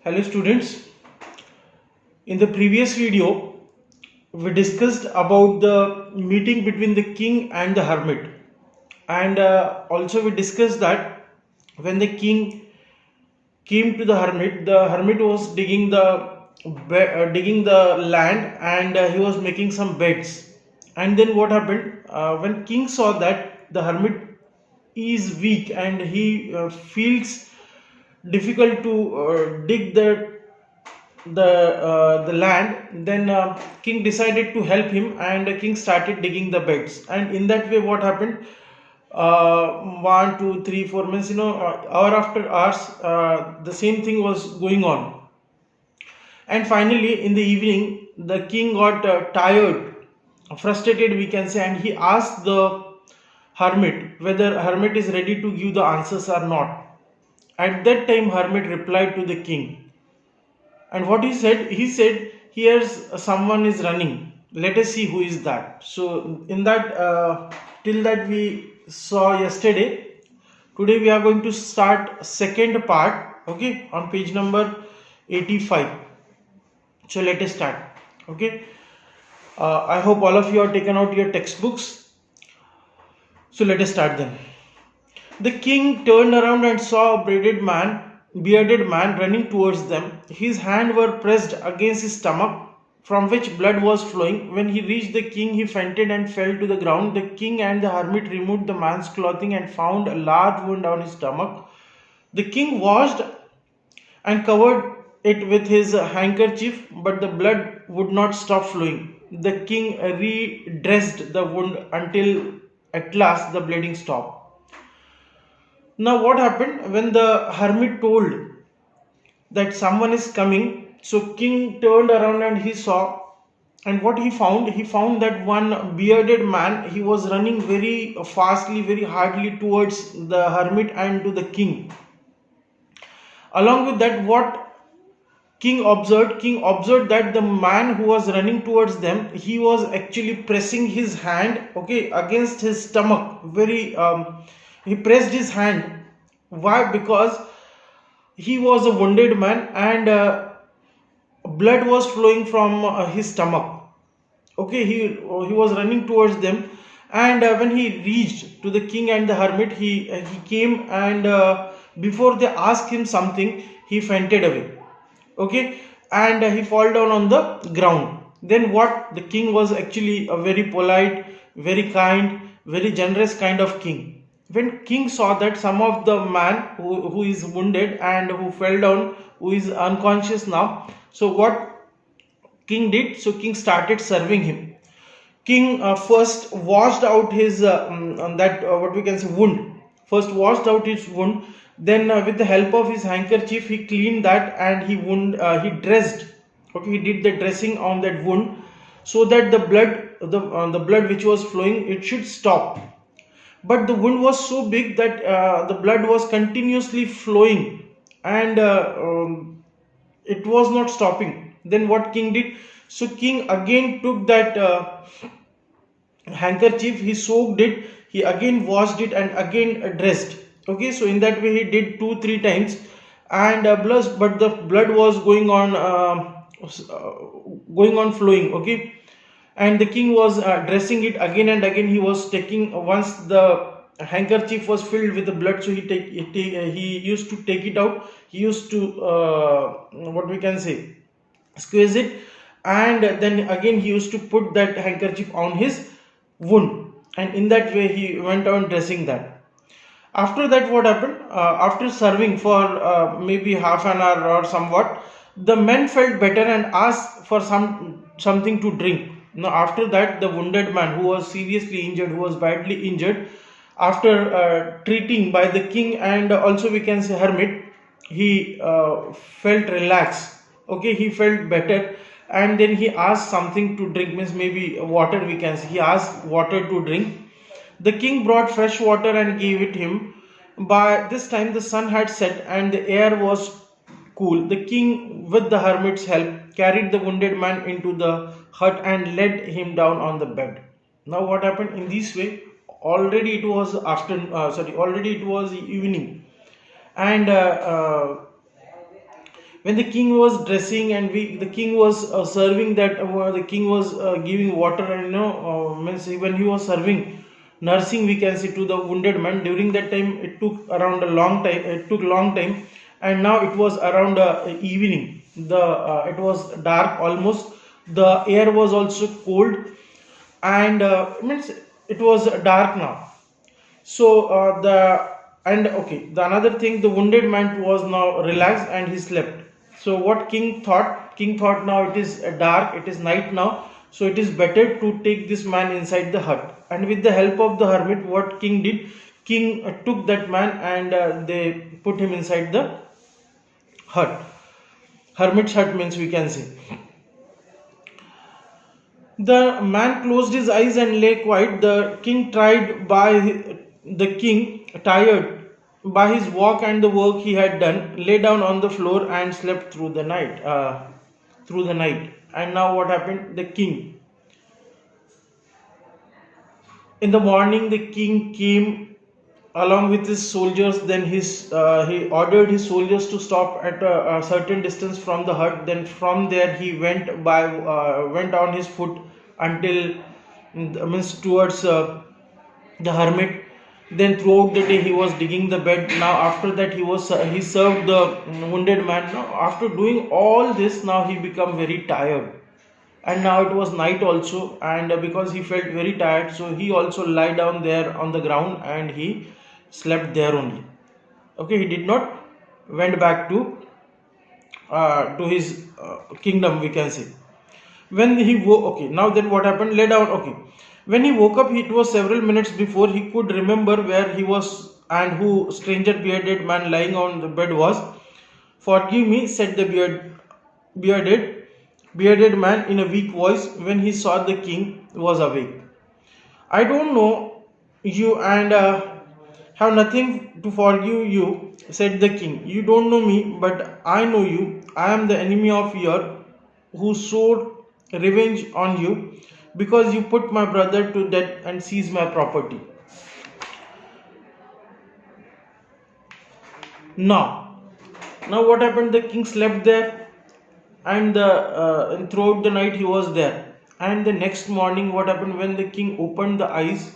Hello students, in the previous video we discussed about the meeting between the king and the hermit, and also we discussed that when the king came to the hermit was digging the land, and he was making some beds. And then what happened, when king saw that the hermit is weak and he feels difficult to dig the land, then king decided to help him, and king started digging the beds. And in that way what happened, 1 2 3 4 means, hour after hours, the same thing was going on. And finally in the evening the king got tired, frustrated we can say, and he asked the hermit whether hermit is ready to give the answers or not. At that time hermit replied to the king, and what he said, here's someone is running, let us see who is that. So in that, till that we saw yesterday. Today we are going to start second part, okay, on page number 85. So let us start. Okay, I hope all of you have taken out your textbooks. So let us start then. The king turned around and saw a bearded man running towards them. His hands were pressed against his stomach, from which blood was flowing. When he reached the king, he fainted and fell to the ground. The king and the hermit removed the man's clothing and found a large wound on his stomach. The king washed and covered it with his handkerchief, but the blood would not stop flowing. The king redressed the wound until at last the bleeding stopped. Now, what happened when the hermit told that someone is coming? So, king turned around and he saw, and what he found? He found that one bearded man, he was running very fastly, very hardly towards the hermit and to the king. Along with that, what king observed? King observed that the man who was running towards them, he was actually pressing his hand, okay, against his stomach. He pressed his hand. Why? Because he was a wounded man, and blood was flowing from his stomach. Okay, he was running towards them, and when he reached to the king and the hermit, he came, and before they asked him something, he fainted away. Okay, and he fall down on the ground. Then what? The king was actually a very polite, very kind, very generous kind of king. When king saw that some of the man who is wounded and who fell down, who is unconscious now, so what king did? So king started serving him. King first washed out his what we can say wound. First washed out his wound. Then with the help of his handkerchief, he cleaned that, and he dressed. Okay, he did the dressing on that wound, so that the blood which was flowing, it should stop. But the wound was so big that the blood was continuously flowing, and it was not stopping. Then what king did? So king again took that handkerchief, he soaked it, he again washed it, and again dressed. Okay, so in that way he did 2 3 times, and but the blood was going on flowing. Okay, and the king was dressing it again and again. He was taking, once the handkerchief was filled with the blood, so he used to take it out. He used to what we can say, squeeze it, and then again he used to put that handkerchief on his wound, and in that way he went on dressing that. After that, what happened? After serving for maybe half an hour or somewhat, the men felt better and asked for something to drink. Now, after that, the wounded man who was seriously injured, who was badly injured, after treating by the king and also we can say hermit, he felt relaxed. Okay, he felt better, and then he asked something to drink, means maybe water we can say. He asked water to drink. The king brought fresh water and gave it him. By this time the sun had set and the air was cool. The king, with the hermit's help, carried the wounded man into the hut and laid him down on the bed. Now what happened? In this way, already it was already it was evening, and when the king was dressing and the king was serving that the king was giving water, and means when he was serving, nursing, we can say, to the wounded man, during that time it took around a long time, and now it was around evening. It was dark almost, the air was also cold, and means it was dark now. So the and okay, the another thing, the wounded man was now relaxed and he slept. So what king thought, now it is dark, it is night now, so it is better to take this man inside the hut. And with the help of the hermit, what king did, king took that man, and they put him inside the hut. Hermit's hut means, we can say. The man closed his eyes and lay quiet. The king, tired by his walk and the work he had done, lay down on the floor and slept through the night. And now what happened? The king. In the morning, the king came along with his soldiers. Then he ordered his soldiers to stop at a certain distance from the hut. Then from there he went on his foot until, means, towards the hermit. Then throughout the day he was digging the bed. Now after that he served the wounded man. Now after doing all this, now he become very tired, and now it was night also, and because he felt very tired, so he also lie down there on the ground and he slept there only. Okay, he did not went back to his kingdom, we can say. When he woke, okay, now then what happened, lay down. Okay, when he woke up, it was several minutes before he could remember where he was and who stranger bearded man lying on the bed was. Forgive me, said the bearded man in a weak voice when he saw the king was awake. I don't know you, and have nothing to forgive you, said the king. You don't know me, but I know you. I am the enemy of yours who swore revenge on you because you put my brother to death and seized my property. Now, what happened? The king slept there, and throughout the night he was there. And the next morning, what happened, when the king opened the eyes?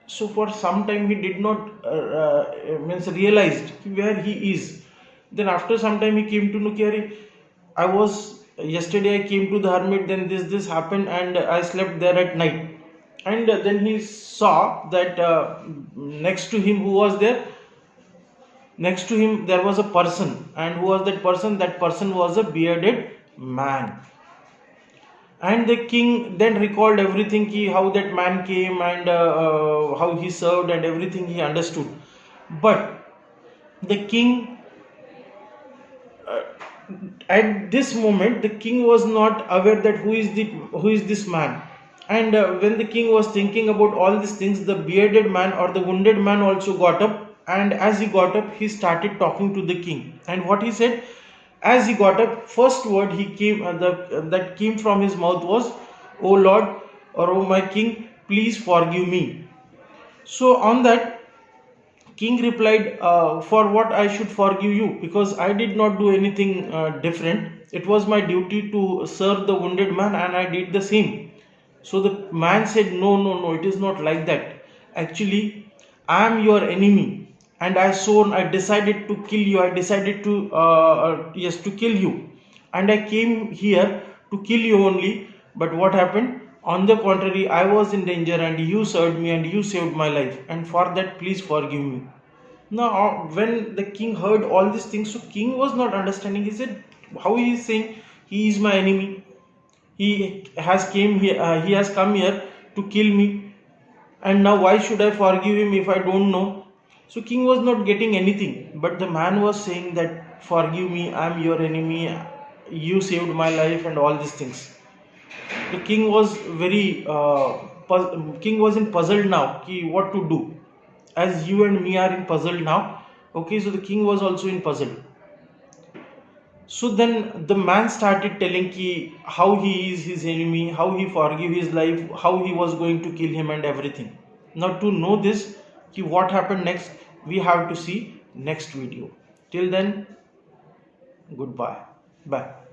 So for some time he did not means realized where he is. Then after some time he came to know, yesterday I came to the hermit, then this happened, and I slept there at night. And then he saw that next to him, who was there? Next to him there was a person. And who was that person? That person was a bearded man. And the king then recalled everything, how that man came, and how he served, and everything he understood. But the king, at this moment, the king was not aware that who is this man. And when the king was thinking about all these things, the bearded man or the wounded man also got up. And as he got up, he started talking to the king. And what he said, as he got up, first word that came from his mouth was, "O Lord," or "O my king, please forgive me." So on that, king replied, "For what I should forgive you? Because I did not do anything different. It was my duty to serve the wounded man, and I did the same." So the man said, No, it is not like that. Actually, I am your enemy. And I decided to kill you. I decided to kill you. And I came here to kill you only. But what happened? On the contrary, I was in danger, and you served me, and you saved my life. And for that, please forgive me. Now, when the king heard all these things, so king was not understanding. He said, how he is saying he is my enemy? He has come here to kill me. And now why should I forgive him if I don't know? So king was not getting anything, but the man was saying that, forgive me, I am your enemy, you saved my life, and all these things. The king was in puzzled now, what to do, as you and me are in puzzled now. Okay, so the king was also in puzzle. So then the man started telling how he is his enemy, how he forgive his life, how he was going to kill him, and everything. Now to know this, what happened next, we have to see next video. Till then, Goodbye. Bye.